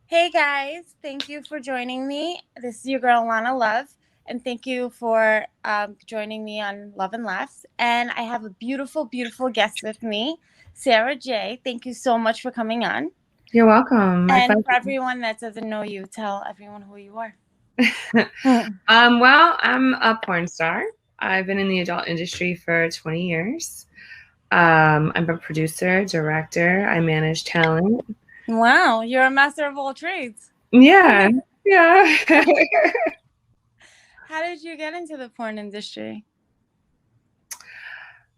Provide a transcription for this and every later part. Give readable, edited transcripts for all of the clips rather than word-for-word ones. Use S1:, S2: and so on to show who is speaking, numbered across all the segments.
S1: Hey guys, thank you for joining me. This is your girl Lana Love, and thank you for joining me on Love and Laughs. And I have a beautiful, beautiful guest with me, Sarah J. Thank you so much for coming on.
S2: You're welcome. My
S1: And
S2: pleasure.
S1: for everyone that doesn't know you, tell everyone who you are.
S2: Well, I'm a porn star. I've been in the adult industry for 20 years. I'm a producer, director. I manage talent.
S1: Wow, you're a master of all trades.
S2: Yeah, yeah.
S1: How did you get into the porn industry?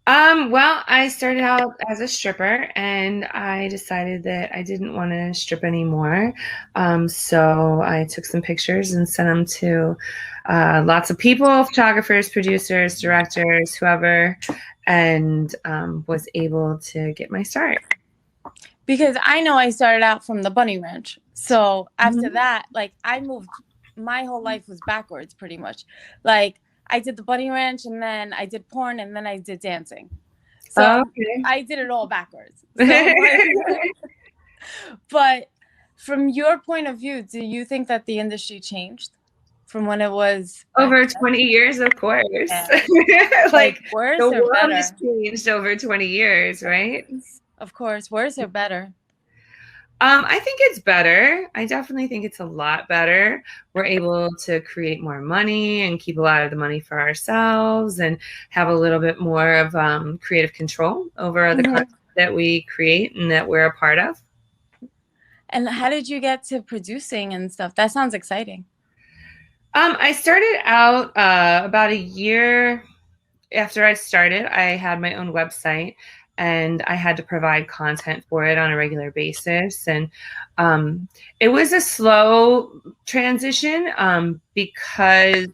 S2: Well, I started out as a stripper and I decided that I didn't want to strip anymore. So I took some pictures and sent them to lots of people, photographers, producers, directors, whoever, and was able to get my start.
S1: Because I know I started out from the bunny ranch. So after
S2: Mhm.
S1: that, like I moved, my whole life was backwards pretty much. Like I did the bunny ranch and then I did porn and then I did dancing. So
S2: Okay.
S1: I did it all backwards. So, but from your point of view, do you think that the industry changed from when it was back
S2: Over
S1: then?
S2: 20 years, of course.
S1: Yeah. Like
S2: Like
S1: worse
S2: the
S1: or
S2: world has
S1: better?
S2: changed over 20 years, right?
S1: Of course, worse or better?
S2: I think it's better. I definitely think it's a lot better. We're able to create more money and keep a lot of the money for ourselves and have a little bit more of creative control over the
S1: Mhm.
S2: content that we create and that we're a part of.
S1: And how did you get to producing and stuff? That sounds exciting.
S2: I started out about a year after I started. I had my own website and I had to provide content for it on a regular basis. And it was a slow transition because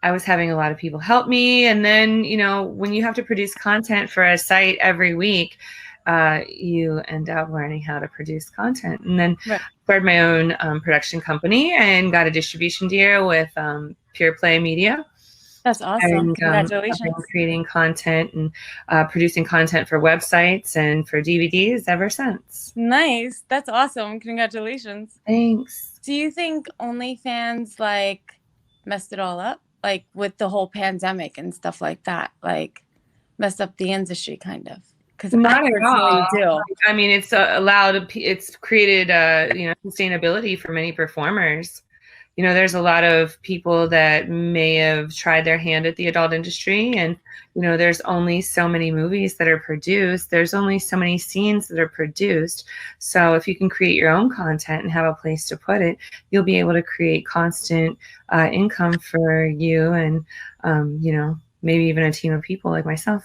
S2: I was having a lot of people help me. And then, when you have to produce content for a site every week, you end up learning how to produce content. And then
S1: Right.
S2: started my own production company and got a distribution deal with Pure Play Media.
S1: That's awesome.
S2: And I've been
S1: Congratulations.
S2: creating content and producing content for websites and for DVDs ever since.
S1: Nice. That's awesome. Congratulations.
S2: Thanks.
S1: Do you think OnlyFans like messed it all up? Like with the whole pandemic and stuff like that? Like messed up the industry kind of? Because I
S2: Not at all.
S1: personally do.
S2: I mean, it's created, sustainability for many performers. There's a lot of people that may have tried their hand at the adult industry, and, there's only so many movies that are produced. There's only so many scenes that are produced. So if you can create your own content and have a place to put it, you'll be able to create constant income for you and, maybe even a team of people like myself.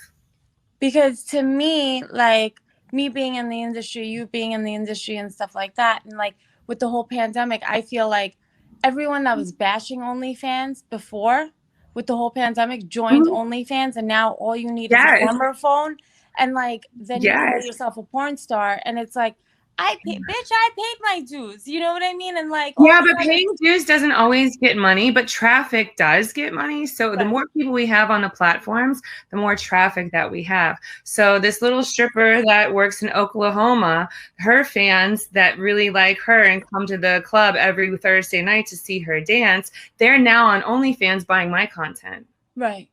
S1: Because to me, like me being in the industry, you being in the industry and stuff like that, and like with the whole pandemic, I feel like everyone that was bashing OnlyFans before with the whole pandemic joined
S2: Mhm.
S1: OnlyFans, and now all you need is a
S2: Yes.
S1: camera phone, and like then you call
S2: Yes.
S1: yourself a porn star, and it's like bitch, I paid my dues. You know what I mean? And like all of
S2: Yeah,
S1: a
S2: but
S1: sudden,
S2: paying dues doesn't always get money, but traffic does get money. So the
S1: right,
S2: more people we have on the platforms, the more traffic that we have. So this little stripper that works in Oklahoma, her fans that really like her and come to the club every Thursday night to see her dance, they're now on OnlyFans buying my content.
S1: right.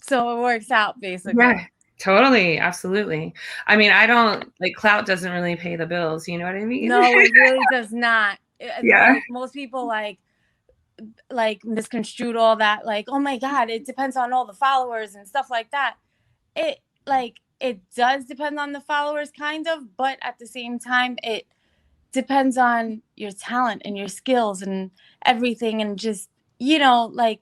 S1: So it works out
S2: Yeah,
S1: basically.
S2: totally. Absolutely. I mean, I don't like clout doesn't really pay the bills. You know what I mean?
S1: No, it really does not. And
S2: Yeah.
S1: like most people like misconstrued all that, like, oh my god, it depends on all the followers and stuff like that. It like it does depend on the followers kind of, but at the same time it depends on your talent and your skills and everything, and just like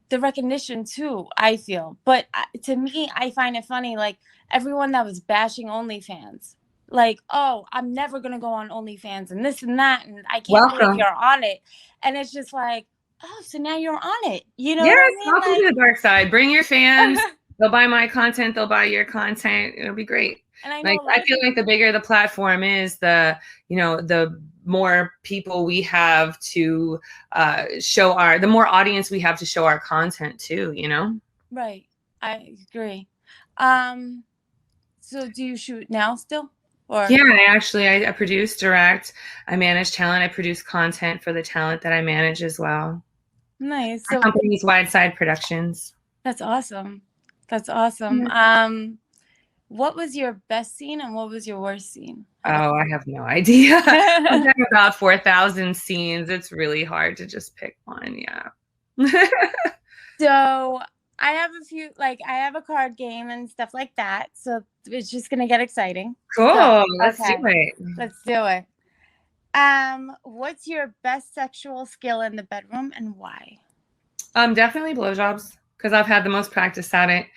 S1: the recognition too, I feel. But to me, I find it funny, like everyone that was bashing OnlyFans, like, oh, I'm never gonna go on OnlyFans and this and that, and I can't believe
S2: Welcome.
S1: you're on it. And it's just like, oh, so now you're on it. You know
S2: Yes,
S1: what I mean?
S2: welcome to the dark side. Bring your fans.
S1: Like,
S2: They'll buy my content. They'll buy your content. It'll be great.
S1: and I
S2: Like
S1: know a
S2: I
S1: lot of
S2: feel like
S1: people.
S2: the bigger the platform is, the more people we have to the more audience we have to show our content to.
S1: Right, I agree. Um, so do you shoot now still? Or
S2: Yeah, I produce, direct, I manage talent, I produce content for the talent that I manage as well.
S1: nice.
S2: Our
S1: So
S2: company's Wideside Productions.
S1: that's awesome. That's awesome.
S2: Yeah.
S1: What was your best scene and what was your worst scene?
S2: Oh, I have no idea. I've done about 4,000 scenes. It's really hard to just pick one. Yeah.
S1: So I have a few, like I have a card game and stuff like that. So it's just gonna get exciting. So,
S2: Cool. Let's do
S1: okay,
S2: it.
S1: let's do it. What's your best sexual skill in the bedroom and why?
S2: Definitely blowjobs because I've had the most practice at it.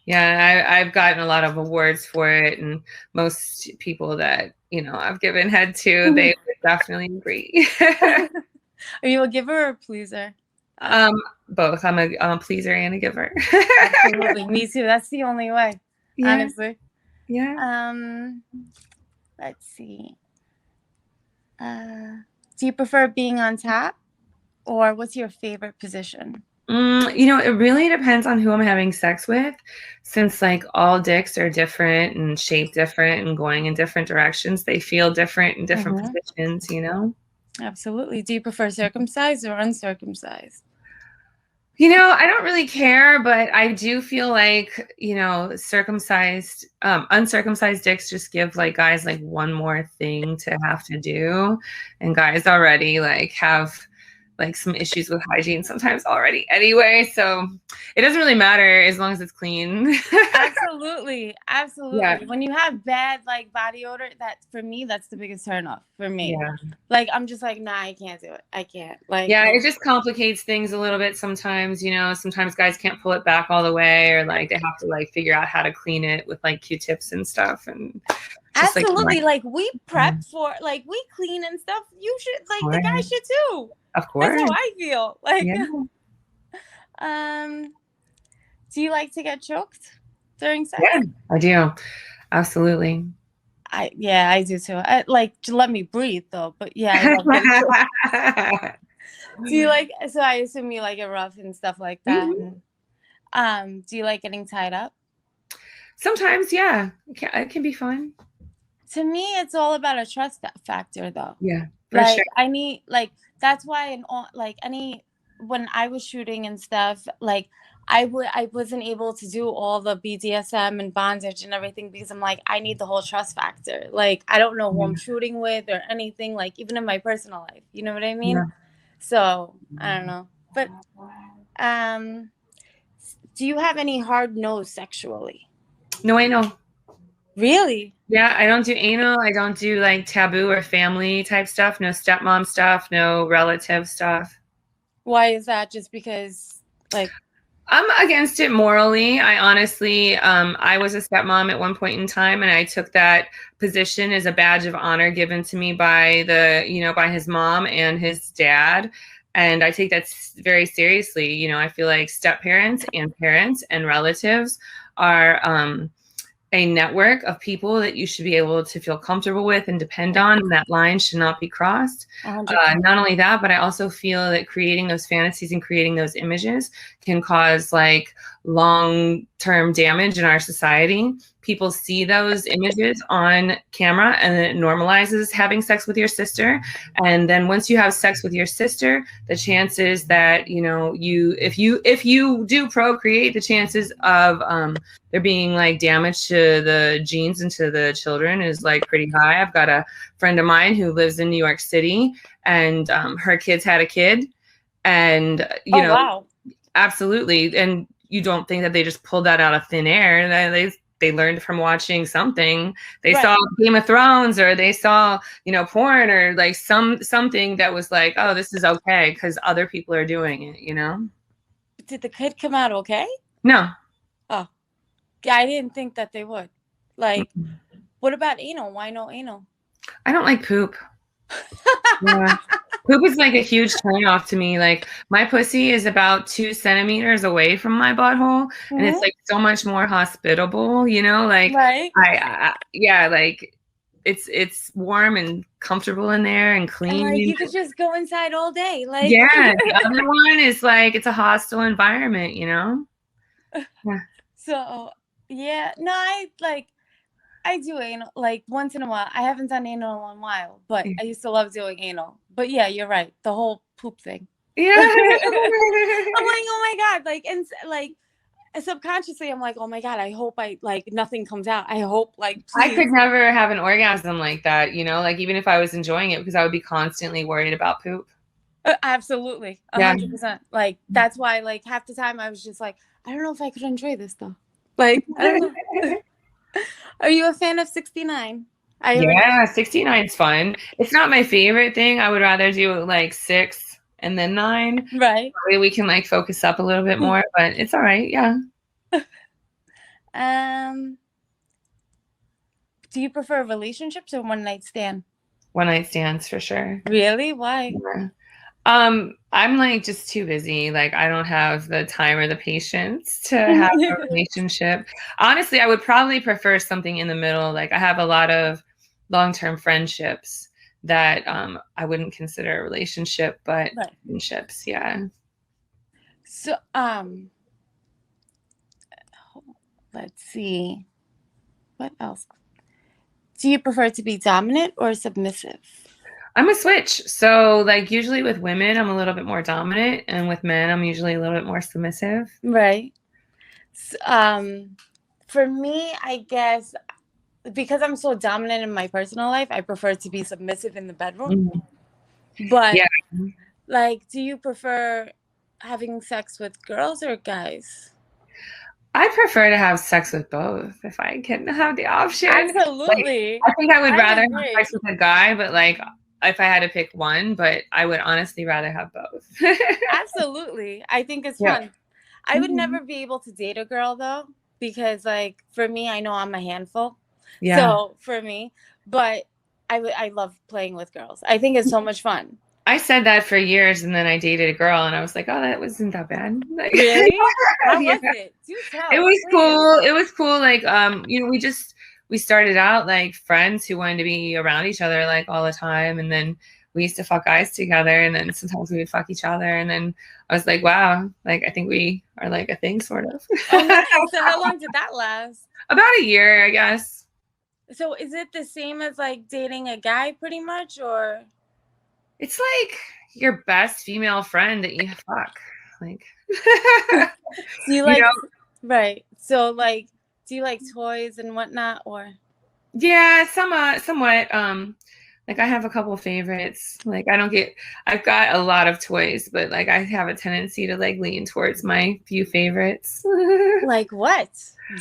S2: Yeah, I've gotten a lot of awards for it, and most people that I've given head to, they would definitely agree.
S1: Are you a giver or a pleaser?
S2: Both. I'm a pleaser and a giver.
S1: Absolutely, me too. That's the only way,
S2: Yeah.
S1: honestly.
S2: Yeah.
S1: Let's see. Do you prefer being on top, or what's your favorite position?
S2: It really depends on who I'm having sex with, since like all dicks are different and shaped different and going in different directions. They feel different in different positions,
S1: Absolutely. Do you prefer circumcised or uncircumcised?
S2: I don't really care, but I do feel like, uncircumcised dicks just give like guys like one more thing to have to do. And guys already like have like some issues with hygiene sometimes already anyway. So it doesn't really matter as long as it's clean.
S1: Absolutely. Absolutely.
S2: Yeah.
S1: When you have bad like body odor, that for me, that's the biggest turn off for me.
S2: Yeah.
S1: Like I'm just like, nah, I can't do it. I can't. Like
S2: Yeah, it just complicates things a little bit sometimes, sometimes guys can't pull it back all the way, or like they have to like figure out how to clean it with like Q-tips and stuff. And just,
S1: absolutely. Like we prep for like we clean and stuff. You should like the guy should too.
S2: Of course.
S1: That's how I feel. Like
S2: yeah.
S1: Do you like to get choked during sex?
S2: Yeah, I do. Absolutely.
S1: I do too. Like to let me breathe though, but yeah, I love getting choked. Do you like? So I assume you like it rough and stuff like that.
S2: Mm-hmm.
S1: Do you like getting tied up?
S2: Sometimes, yeah, it can be fun.
S1: To me, it's all about a trust factor, though.
S2: Yeah,
S1: for like
S2: sure.
S1: I need that's why when I was shooting and stuff, like I wasn't able to do all the BDSM and bondage and everything because I'm like, I need the whole trust factor. Like I don't know who I'm shooting with or anything, like even in my personal life. You know what I mean? Yeah. So I don't know. But do you have any hard no's sexually?
S2: No, I know.
S1: Really?
S2: Yeah, I don't do anal. I don't do like taboo or family type stuff. No stepmom stuff. No relative stuff.
S1: Why is that? Just because, like,
S2: I'm against it morally. I honestly, I was a stepmom at one point in time, and I took that position as a badge of honor given to me by by his mom and his dad. And I take that very seriously. I feel like step parents and relatives are a network of people that you should be able to feel comfortable with and depend on, and that line should not be crossed. Not only that, but I also feel that creating those fantasies and creating those images can cause like long-term damage in our society. People see those images on camera and it normalizes having sex with your sister. And then once you have sex with your sister, the chances that, if you do procreate, the chances of there being like damage to the genes and to the children is like pretty high. I've got a friend of mine who lives in New York City, and her kids had a kid, and
S1: wow.
S2: Absolutely. And you don't think that they just pulled that out of thin air. They learned from watching something. They saw Game of Thrones, or they saw, porn, or like something that was like, oh, this is okay because other people are doing it,
S1: Did the kid come out okay?
S2: No.
S1: Oh, yeah, I didn't think that they would. Like, what about anal? Why no anal?
S2: I don't like poop. Yeah. Poop is like a huge turn off to me. Like my pussy is about 2 centimeters away from my butthole, and it's like so much more hospitable, like like it's warm and comfortable in there and clean.
S1: And like you could just go inside all day. Like
S2: the other one is like it's a hostile environment, Yeah.
S1: So no, I like I do anal like once in a while. I haven't done anal in a while, but
S2: Yeah.
S1: I used to love doing anal. But yeah, you're right. The whole poop thing.
S2: Yeah.
S1: I'm like, oh my God. Like, and like subconsciously, I'm like, oh my God, I hope like nothing comes out. I hope like,
S2: I could
S1: please.
S2: never have an orgasm like that, like even if I was enjoying it, because I would be constantly worried about poop.
S1: Absolutely.
S2: Yeah.
S1: 100%. Like, that's why like half the time I was just like, I don't know if I could enjoy this though. Like, I don't know. Are you a fan of 69? I already.
S2: Yeah, 69 is fun. It's not my favorite thing. I would rather do like 6 and then 9.
S1: Right.
S2: That way we can like focus up a little bit more, but it's all right. Yeah.
S1: Um, do you prefer relationships or one night stand?
S2: One night stands for sure.
S1: Really? Why?
S2: Yeah. I'm like just too busy. Like I don't have the time or the patience to have a relationship. Honestly, I would probably prefer something in the middle. Like I have a lot of long-term friendships that I wouldn't consider a relationship, but
S1: Right.
S2: friendships, yeah.
S1: So, let's see. What else? Do you prefer to be dominant or submissive?
S2: I'm a switch. So like usually with women, I'm a little bit more dominant, and with men, I'm usually a little bit more submissive.
S1: Right. For me, I guess because I'm so dominant in my personal life, I prefer to be submissive in the bedroom.
S2: Mhm.
S1: But
S2: Yeah.
S1: like, do you prefer having sex with girls or guys?
S2: I prefer to have sex with both if I can have the option. Like,
S1: Absolutely.
S2: I think I would rather have
S1: agree.
S2: sex with a guy, but like if I had to pick one, but I would honestly rather have both.
S1: Absolutely. I think it's
S2: Yeah.
S1: fun. I would
S2: Mhm.
S1: never be able to date a girl though, because like for me, I know I'm a handful.
S2: Yeah.
S1: So for me, but I love playing with girls. I think it's so much fun.
S2: I said that for years, and then I dated a girl, and I was like, "Oh, that wasn't that bad." Like,
S1: Really? How
S2: yeah,
S1: was it? Do
S2: it
S1: tell,
S2: was
S1: please.
S2: cool. It was cool. Like, we started out like friends who wanted to be around each other like all the time, and then we used to fuck guys together, and then sometimes we would fuck each other, and then I was like, "Wow, like I think we are like a thing, sort of."
S1: Oh, nice. So how long did that last?
S2: About a year, I guess.
S1: So is it the same as like dating a guy pretty much, or
S2: It's like your best female friend that you fuck. Like,
S1: do you
S2: you
S1: like,
S2: know,
S1: right? So like, do you like toys and whatnot, or
S2: yeah, somewhat. Like I have a couple favorites. Like I've got a lot of toys, but like I have a tendency to like lean towards my few favorites.
S1: like what?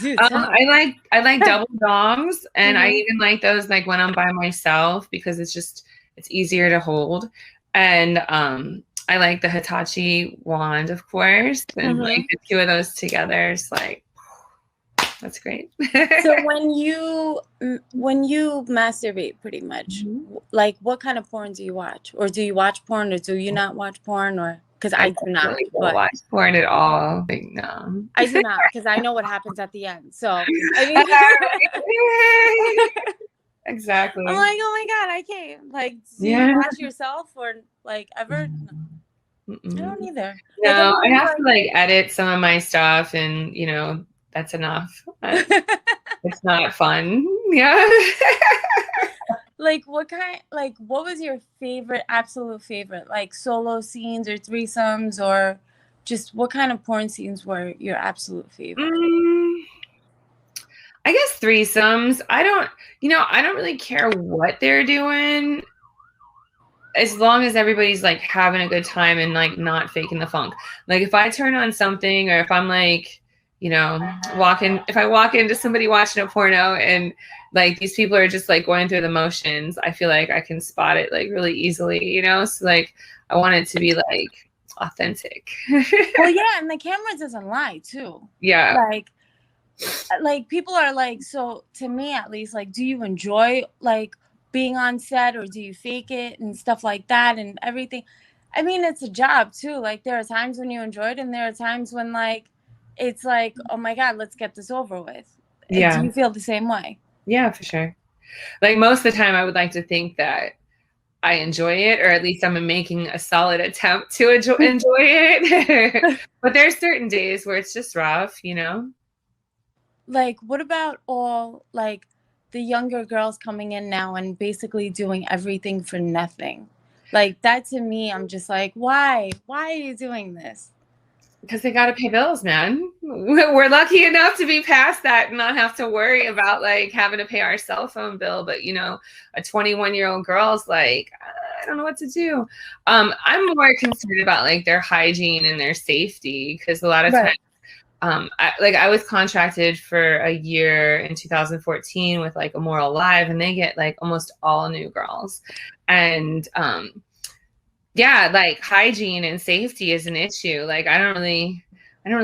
S1: Do tell.
S2: I like double dongs, and I
S1: Mhm.
S2: even like those like when I'm by myself because it's easier to hold. And I like the Hitachi wand, of course, and like
S1: Mhm.
S2: the two of those together is like that's great.
S1: So when you masturbate, pretty much,
S2: Mhm.
S1: like what kind of porn do you watch, or do you watch porn, or do you not watch porn, or because
S2: I
S1: I do not,
S2: definitely don't
S1: but
S2: watch porn at all. Like, no.
S1: I do not because I know what happens at the end. So I mean,
S2: Exactly.
S1: I'm like, oh my God, I can't. Like, do you
S2: Yeah.
S1: watch yourself or like ever? No, I
S2: Mm-mm.
S1: don't either. Like
S2: No, I
S1: everyone's
S2: have to like edit some of my stuff, and that's enough.
S1: like,
S2: It's not fun. Yeah.
S1: like what was your favorite, absolute favorite, like solo scenes or threesomes, or just what kind of porn scenes were your absolute favorite?
S2: Mm, I guess threesomes. I don't really care what they're doing as long as everybody's like having a good time and like not faking the funk. Like if I turn on something, or if I'm like, if I walk into somebody watching a porno and like these people are just like going through the motions, I feel like I can spot it like really easily. So like I want it to be like authentic.
S1: Well, yeah, and the camera doesn't lie too.
S2: Yeah.
S1: Like people are like, so to me at least, like, do you enjoy like being on set, or do you fake it and stuff like that and everything? I mean, it's a job too. Like there are times when you enjoy it, and there are times when like it's like, oh my God, let's get this over with. Do
S2: Yeah.
S1: you feel the same way?
S2: Yeah, for sure. Like most of the time I would like to think that I enjoy it, or at least I'm making a solid attempt to enjoy it. But there's certain days where it's just rough.
S1: Like what about all like the younger girls coming in now and basically doing everything for nothing. Like that to me, I'm just like, why? Why are you doing this?
S2: Because they got to pay bills, man. We're lucky enough to be past that and not have to worry about like having to pay our cell phone bill. But you know, a 21-year-old girl's like, I don't know what to do. I'm more concerned about like their hygiene and their safety, because a lot of times, I was contracted for a year in 2014 with like Immoral Live, and they get like almost all new girls, and yeah, like hygiene and safety is an issue. Like I don't really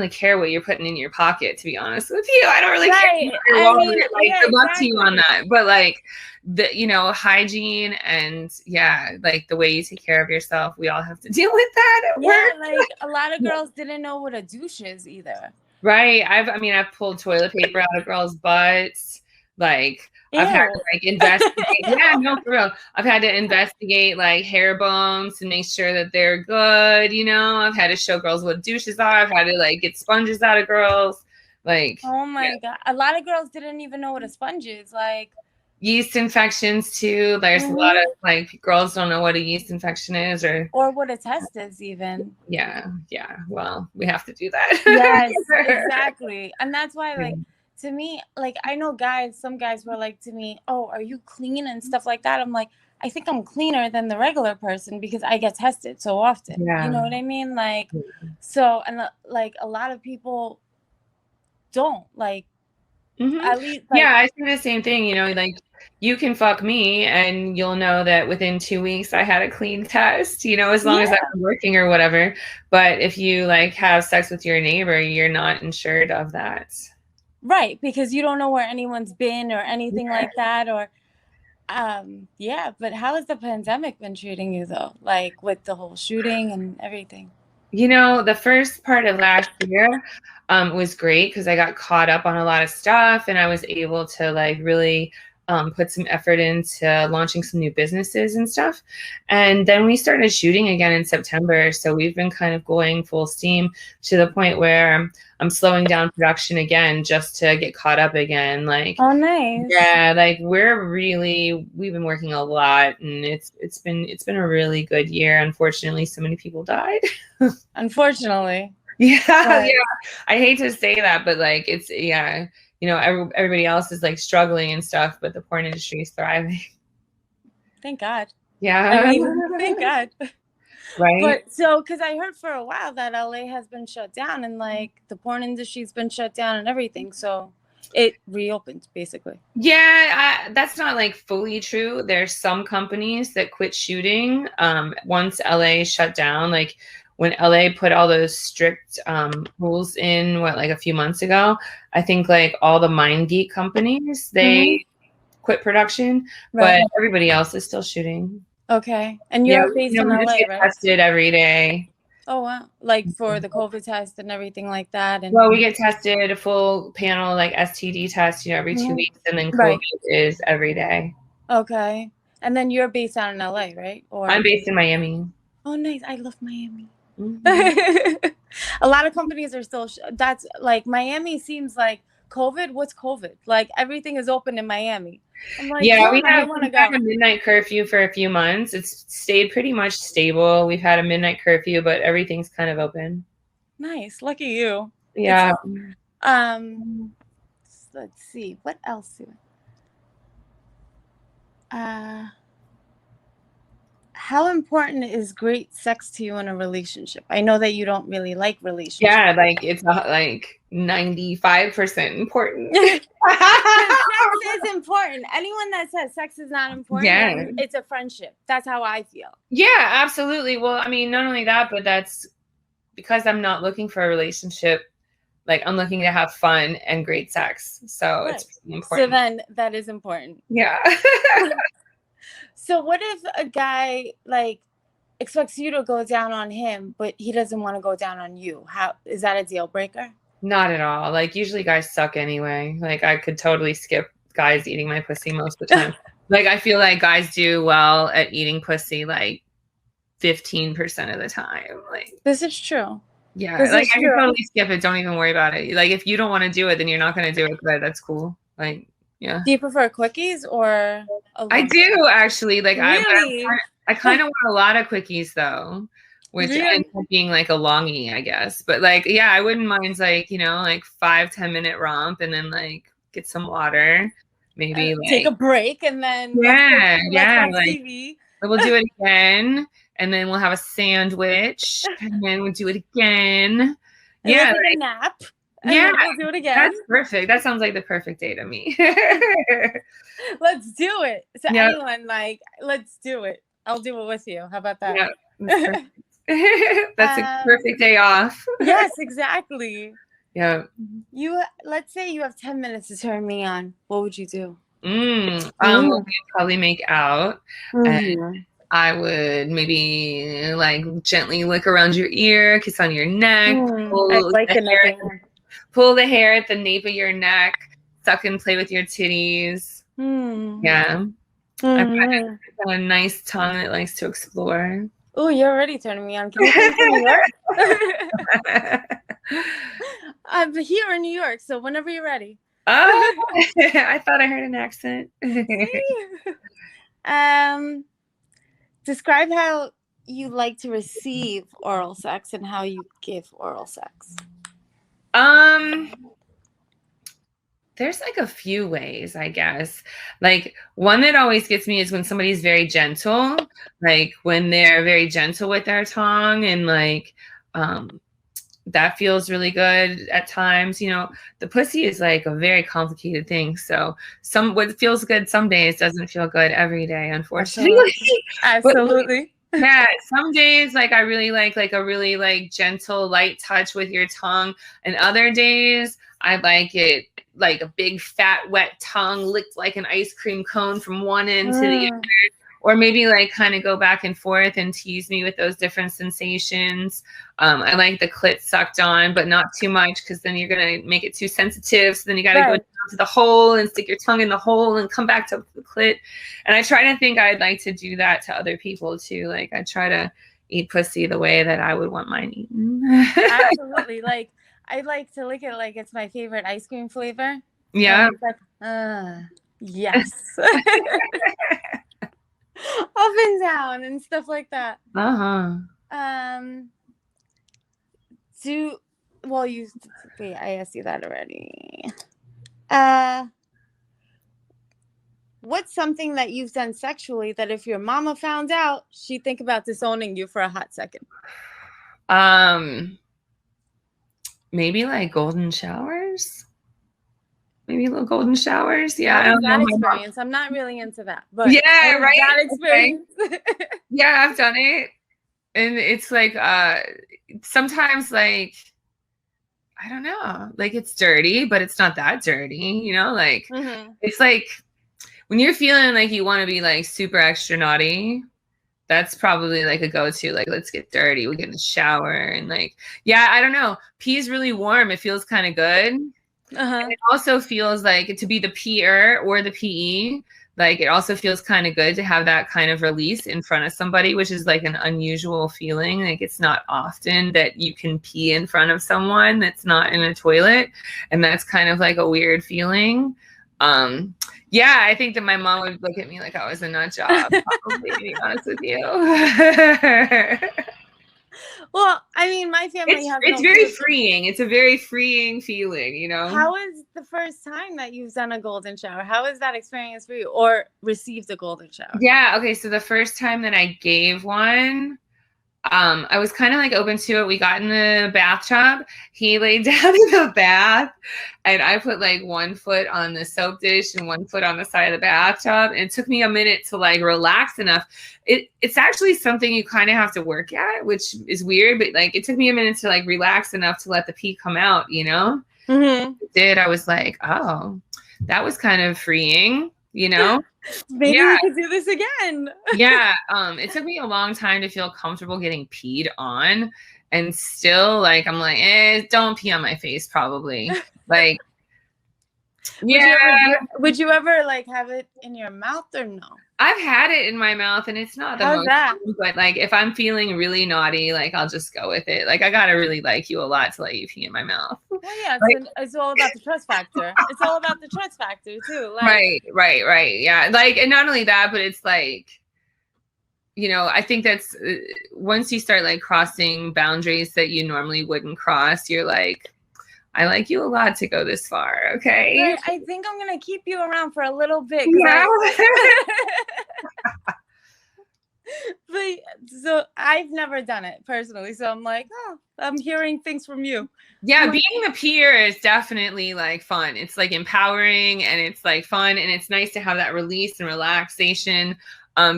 S2: care what you're putting in your pocket, to be honest with you. I don't really care about your wallet. Like good luck to you on that. But like the, you know, hygiene and yeah, like the way you take care of yourself, we all have to deal with that at work.
S1: Like a lot of girls didn't know what a douche is either.
S2: Right. I've pulled toilet paper out of girls' butts. Like I've had to like investigate. Yeah, no, for real. I've had to investigate like hair bones and make sure that they're good. You know, I've had to show girls what douches are. I've had to like get sponges out of girls. Like,
S1: oh my God. A lot of girls didn't even know what a sponge is. Like
S2: yeast infections too. There's a lot of like girls don't know what a yeast infection is or
S1: what a test is even.
S2: Yeah. Well, we have to do that.
S1: Yes, exactly. And that's why like to me, like I know some guys were like to me, oh, are you clean and stuff like that? I'm like, I think I'm cleaner than the regular person because I get tested so often.
S2: Yeah.
S1: You know what I mean? Like, so, and like a lot of people don't like, at least. Like,
S2: yeah, I say the same thing, you know, like you can fuck me and you'll know that within 2 weeks I had a clean test, you know, as long as I'm working or whatever. But if you like have sex with your neighbor, you're not insured of that.
S1: Right, because you don't know where anyone's been or anything like that, or yeah, but how has the pandemic been treating you though? Like with the whole shooting and everything?
S2: You know, the first part of last year was great because I got caught up on a lot of stuff and I was able to like really put some effort into launching some new businesses and stuff. And then we started shooting again in September. So we've been kind of going full steam to the point where I'm slowing down production again just to get caught up again. Like,
S1: oh, nice.
S2: Yeah, like we've been working a lot and it's been a really good year. Unfortunately, so many people died.
S1: Unfortunately.
S2: Yeah. I hate to say that, but like it's you know, everybody else is like struggling and stuff, but the porn industry is thriving.
S1: Thank God.
S2: Yeah.
S1: I mean, thank God.
S2: Right.
S1: But so, because I heard for a while that LA has been shut down and like the porn industry's been shut down and everything. So it reopened basically.
S2: Yeah, that's not like fully true. There's some companies that quit shooting once LA shut down. Like when LA put all those strict rules in, like a few months ago, I think like all the MindGeek companies, they quit production, but everybody else is still shooting.
S1: Okay. And you're based in LA,
S2: right? Tested every day.
S1: Oh, wow. Like for the COVID test and everything like that. And
S2: well, we get tested a full panel, like STD test, you know, every 2 weeks. And then COVID is every day.
S1: Okay. And then you're based out in LA, right? Or
S2: I'm based in Miami.
S1: Oh, nice. I love Miami. A lot of companies are still, that's like Miami seems like COVID. What's COVID? Like everything is open in Miami. I'm like,
S2: yeah, we had a midnight curfew for a few months. It's stayed pretty much stable. We've had a midnight curfew, but everything's kind of open.
S1: Nice. Lucky you.
S2: Yeah.
S1: Let's see. What else? How important is great sex to you in a relationship? I know that you don't really like relationships.
S2: Yeah, like it's like 95% important.
S1: Sex is important. Anyone that says sex is not important, it's a friendship. That's how I feel.
S2: Yeah, absolutely. Well, I mean, not only that, but that's because I'm not looking for a relationship. Like I'm looking to have fun and great sex. So it's important.
S1: So then that is important.
S2: Yeah.
S1: So what if a guy like expects you to go down on him, but he doesn't want to go down on you? How is that a deal breaker?
S2: Not at all. Like usually guys suck anyway. Like I could totally skip guys eating my pussy most of the time. Like I feel like guys do well at eating pussy like 15% of the time. Like
S1: this is true.
S2: Yeah, like I can totally skip it. Don't even worry about it. Like if you don't want to do it, then you're not going to do it. But that's cool. Like Yeah.
S1: Do you prefer quickies or a
S2: I
S1: long
S2: do actually. Like
S1: Really?
S2: I kind of want a lot of quickies though, which
S1: Really?
S2: ends up being like a longie, I guess. But like, yeah, I wouldn't mind like, like 5-10 minute romp and then like get some water, maybe
S1: Take a
S2: like,
S1: break and then
S2: yeah,
S1: let's
S2: yeah,
S1: watch
S2: like
S1: TV.
S2: we'll do it again and then we'll have a sandwich and then we'll do it again.
S1: And we'll
S2: Yeah,
S1: take a
S2: like,
S1: nap. And
S2: yeah,
S1: then we'll do it again.
S2: that's perfect. That sounds like the perfect day to me.
S1: Let's do it. So
S2: Yep.
S1: anyone let's do it. I'll do it with you. How about that?
S2: Yeah, that's perfect. That's a perfect day off.
S1: Yes, exactly.
S2: Yeah.
S1: Let's say you have 10 minutes to turn me on. What would you do?
S2: Well, we'd probably make out, and I would maybe like gently lick around your ear, kiss on your neck,
S1: I like the necking.
S2: pull the hair at the nape of your neck, suck and play with your titties. Yeah. I've got a nice tongue that likes to explore.
S1: Oh, you're already turning me on. Can you come to New York? I'm here in New York, so whenever you're ready.
S2: Oh, I thought I heard an accent.
S1: Describe how you like to receive oral sex and how you give oral sex.
S2: There's like a few ways, I guess. Like one that always gets me is when somebody's very gentle, like when they're very gentle with their tongue and like, that feels really good at times. The pussy is like a very complicated thing. So what feels good some days doesn't feel good every day, unfortunately.
S1: Absolutely.
S2: But, yeah, some days like I really like a really like gentle, light touch with your tongue. And other days I like it like a big fat wet tongue licked like an ice cream cone from one end to the other. Or maybe like kind of go back and forth and tease me with those different sensations. I like the clit sucked on, but not too much because then you're going to make it too sensitive. So then you got to go down to the hole and stick your tongue in the hole and come back to the clit. And I try to think I'd like to do that to other people too. Like I try to eat pussy the way that I would want mine eaten.
S1: Absolutely. Like I like to lick it like it's my favorite ice cream flavor.
S2: Yeah.
S1: Yes. Up and down and stuff like that. Wait, I asked you that already. What's something that you've done sexually that if your mama found out, she'd think about disowning you for a hot second?
S2: Maybe like golden showers. Maybe little golden showers. Yeah.
S1: I don't know that experience. I'm not really into that. But
S2: yeah, right.
S1: That experience.
S2: Okay. Yeah, I've done it. And it's like sometimes like I don't know, like it's dirty, but it's not that dirty, like it's like when you're feeling like you want to be like super extra naughty, that's probably like a go-to, like let's get dirty, we get in the shower and like, yeah, I don't know, pee is really warm, it feels kind of good. And it also feels like to be the peer or the PE, like it also feels kind of good to have that kind of release in front of somebody, which is like an unusual feeling. Like it's not often that you can pee in front of someone that's not in a toilet. And that's kind of like a weird feeling. Yeah, I think that my mom would look at me like I was a nut job, probably, to be honest with you.
S1: Well, I mean, my family
S2: it's very freeing. It's a very freeing feeling,
S1: How was the first time that you've done a golden shower? How was that experience for you, or received a golden shower?
S2: Yeah, okay, so the first time that I gave one, I was kind of like open to it. We got in the bathtub. He laid down in the bath, and I put like one foot on the soap dish and one foot on the side of the bathtub. And it took me a minute to like relax enough. It's actually something you kind of have to work at, which is weird, but like it took me a minute to like relax enough to let the pee come out, It did. I was like, oh, that was kind of freeing,
S1: Maybe we could do this again.
S2: Yeah. It took me a long time to feel comfortable getting peed on, and still like I'm like, don't pee on my face, probably. Like,
S1: yeah. Would you ever like have it in your mouth or no?
S2: I've had it in my mouth and it's not the
S1: How's
S2: most
S1: that?
S2: fun, but like if I'm feeling really naughty, like I'll just go with it. Like I gotta really like you a lot to let you pee in my mouth.
S1: Well, yeah,
S2: Like,
S1: it's all about the trust factor. It's all about the trust factor too. Like,
S2: right. Yeah. Like, and not only that, but it's like, I think that's once you start like crossing boundaries that you normally wouldn't cross, you're like, I like you a lot to go this far. Okay.
S1: right, I think I'm gonna keep you around for a little bit because
S2: Yeah.
S1: but so I've never done it personally. So I'm like, oh, I'm hearing things from you.
S2: Yeah,
S1: I'm like,
S2: being a peer is definitely like fun. It's like empowering and it's like fun and it's nice to have that release and relaxation.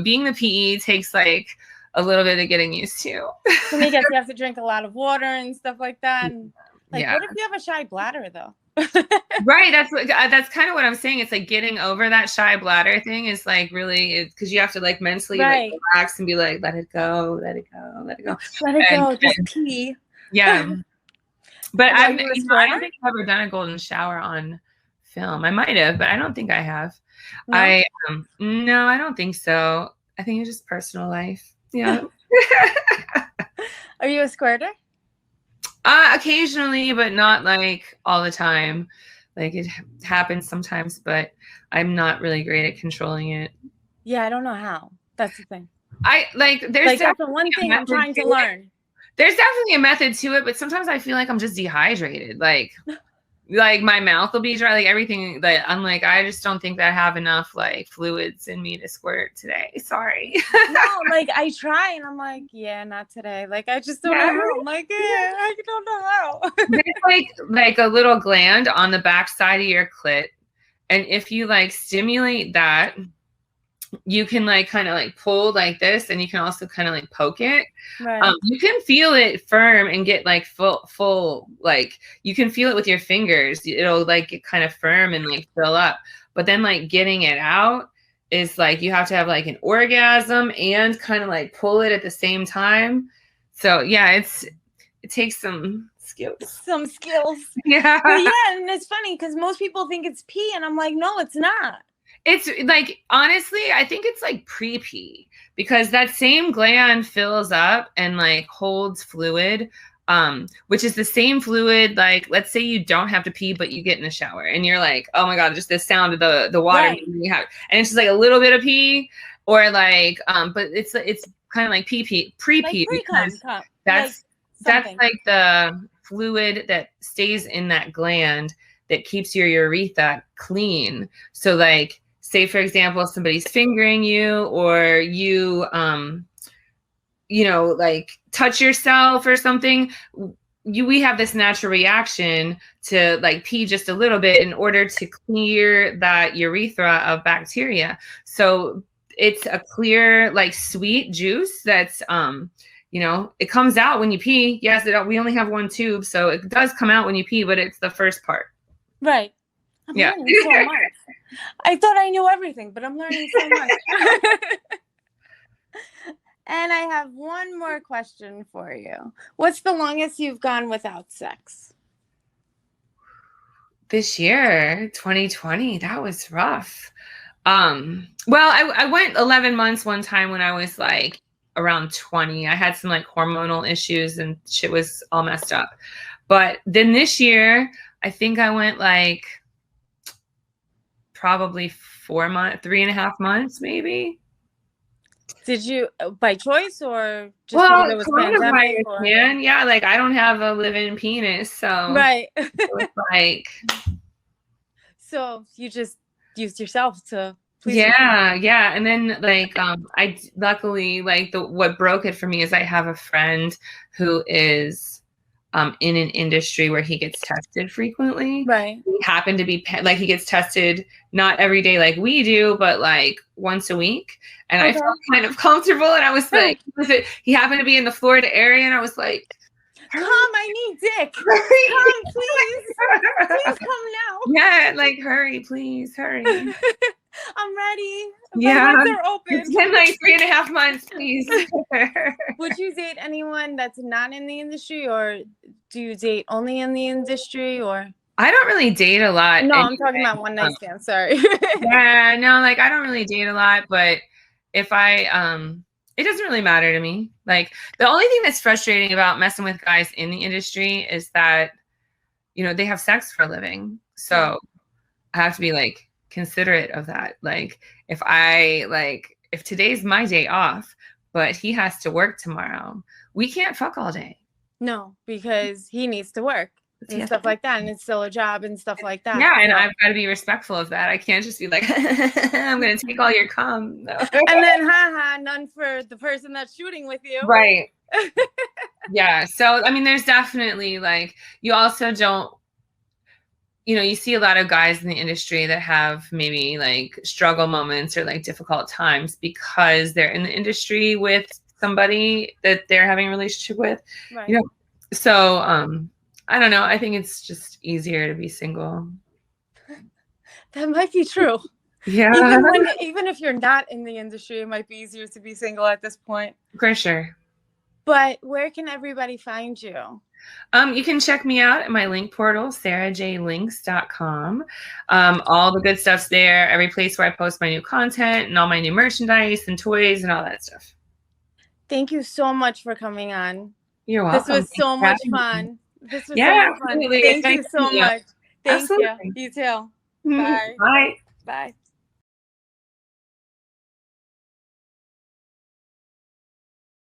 S2: Being the PE takes like a little bit of getting used to.
S1: for me, I guess you have to drink a lot of water and stuff like that. And like,
S2: Yeah.
S1: what if you have a shy bladder though?
S2: Right. That's kind of what I'm saying. It's like getting over that shy bladder thing is like really because you have to like mentally
S1: Right.
S2: like relax and be like, let it go, let it go, let it go.
S1: Let it go, just pee.
S2: Yeah. But
S1: Are
S2: I
S1: you a
S2: don't
S1: squirter?
S2: think I've ever done a golden shower on film. I might have, but I don't think I have.
S1: No?
S2: No, I don't think so. I think it's just personal life. Yeah.
S1: Are you a squirter?
S2: Occasionally, but not like all the time. Like it happens sometimes, but I'm not really great at controlling it.
S1: Yeah, I don't know how. That's the thing.
S2: There's
S1: Like that's the one thing I'm trying to learn.
S2: There's definitely a method to it, but sometimes I feel like I'm just dehydrated. Like my mouth will be dry, like everything that I'm like, I just don't think that I have enough like fluids in me to squirt today. Sorry.
S1: No, like I try and I'm like, yeah, not today. Like I just don't know how. I'm like, yeah, I don't know how.
S2: There's like a little gland on the back side of your clit. And if you like stimulate that, you can like kind of like pull like this and you can also kind of like poke it.
S1: Right.
S2: You can feel it firm and get like full, like you can feel it with your fingers. It'll like get kind of firm and like fill up. But then like getting it out is like you have to have like an orgasm and kind of like pull it at the same time. So yeah, it takes some skills.
S1: Some skills.
S2: Yeah.
S1: But yeah, and it's funny because most people think it's pee, and I'm like, no, it's not.
S2: It's like, honestly, I think it's like pre-pee because that same gland fills up and like holds fluid, which is the same fluid. Like, let's say you don't have to pee, but you get in the shower and you're like, oh my God, just the sound of the water.
S1: Right.
S2: And it's just like a little bit of pee or like, but it's kind of like pre-pee
S1: Like
S2: because
S1: pre-cum.
S2: that's like the fluid that stays in that gland that keeps your urethra clean. So like, say, for example, somebody's fingering you or you, like touch yourself or something, we have this natural reaction to like pee just a little bit in order to clear that urethra of bacteria. So it's a clear, like sweet juice that's, it comes out when you pee. Yes, we only have one tube, so it does come out when you pee, but it's the first part.
S1: Right. I'm learning so much. I thought I knew everything, but I'm learning so much. And I have one more question for you. What's the longest you've gone without sex?
S2: This year, 2020, that was rough. Well, I went 11 months one time when I was like around 20. I had some like hormonal issues and shit was all messed up. But then this year, I think I went like probably 3.5 months, maybe.
S1: Did you by choice or just
S2: well,
S1: because it was pandemic?
S2: Yeah, like I don't have a living penis, so
S1: right.
S2: It was like,
S1: so you just used yourself to please
S2: yeah, and then like I luckily like what broke it for me is I have a friend who is in an industry where he gets tested frequently.
S1: Right.
S2: He happened to be like he gets tested not every day like we do, but like once a week. And I felt kind of comfortable. And I was like, he happened to be in the Florida area, and I was like,
S1: come, I need dick. Come, please. Please come now.
S2: Yeah, like hurry, please, hurry.
S1: I'm ready.
S2: Yeah,
S1: they're open.
S2: It's been like 3.5 months, please.
S1: Would you date anyone that's not in the industry, or do you date only in the industry, or?
S2: I don't really date a lot.
S1: No, anyway. I'm talking about one night stand. Sorry.
S2: Yeah, no, like I don't really date a lot, but if I it doesn't really matter to me. Like the only thing that's frustrating about messing with guys in the industry is that, you know, they have sex for a living. So I have to be like considerate of that. Like if today's my day off, but he has to work tomorrow, we can't fuck all day.
S1: No, because he needs to work and stuff like that, and it's still a job and stuff like that.
S2: Yeah, and I've got to be respectful of that. I can't just be like, I'm going to take all your cum. No.
S1: And then, none for the person that's shooting with you.
S2: Right. Yeah. So, I mean, there's definitely like, you also don't, you know, you see a lot of guys in the industry that have maybe like struggle moments or like difficult times because they're in the industry with somebody that they're having a relationship with.
S1: Right.
S2: You know, so I don't know. I think it's just easier to be single.
S1: That might be true.
S2: Yeah.
S1: Even if you're not in the industry, it might be easier to be single at this point.
S2: For sure.
S1: But where can everybody find you?
S2: You can check me out at my link portal, sarajlinks.com. All the good stuff's there. Every place where I post my new content and all my new merchandise and toys and all that stuff.
S1: Thank you so much for coming on.
S2: You're welcome.
S1: This was so much fun. This was so much fun.
S2: Absolutely.
S1: Thank you so much. Thank
S2: Absolutely.
S1: you. You too.
S2: Bye.
S1: Bye.